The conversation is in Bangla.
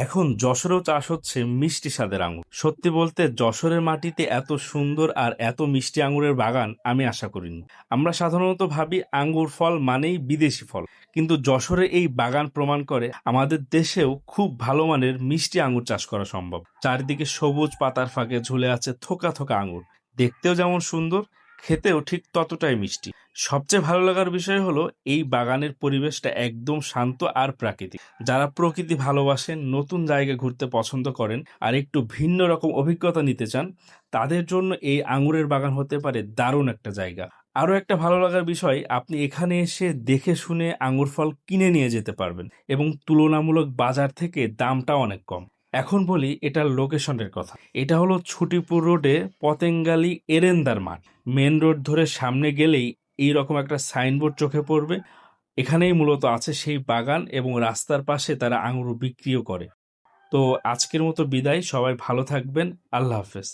এখন যশোরেও চাষ হচ্ছে মিষ্টি স্বাদের আঙুর। সত্যি বলতে যশোরের মাটিতে এত সুন্দর আর এত মিষ্টি আঙুরের বাগান আমি আশা করিনি। আমরা সাধারণত ভাবি আঙ্গুর ফল মানেই বিদেশি ফল, কিন্তু যশোরে এই বাগান প্রমাণ করে আমাদের দেশেও খুব ভালো মানের মিষ্টি আঙুর চাষ করা সম্ভব। চারিদিকে সবুজ পাতার ফাঁকে ঝুলে আছে থোকা থোকা আঙুর, দেখতেও যেমন সুন্দর, খেতেও ঠিক ততটাই মিষ্টি। সবচেয়ে ভালো লাগার বিষয় হলো এই বাগানের পরিবেশটা একদম শান্ত আর প্রাকৃতিক। যারা প্রকৃতি ভালোবাসেন, নতুন জায়গা ঘুরতে পছন্দ করেন আর একটু ভিন্ন রকম অভিজ্ঞতা নিতে চান, তাদের জন্য এই আঙুরের বাগান হতে পারে দারুণ একটা জায়গা। আরও একটা ভালো লাগার বিষয়, আপনি এখানে এসে দেখে শুনে আঙুর ফল কিনে নিয়ে যেতে পারবেন এবং তুলনামূলক বাজার থেকে দামটাও অনেক কম। এখন বলি এটার লোকেশনের কথা। এটা হলো ছুটিপুর রোডে পতেঙ্গালি এরেন্দার মাঠ। মেন রোড ধরে সামনে গেলেই এইরকম একটা সাইনবোর্ড চোখে পড়বে। এখানেই মূলত আছে সেই বাগান এবং রাস্তার পাশে তারা আঙুর বিক্রিও করে। তো আজকের মতো বিদায়, সবাই ভালো থাকবেন। আল্লাহ হাফেজ।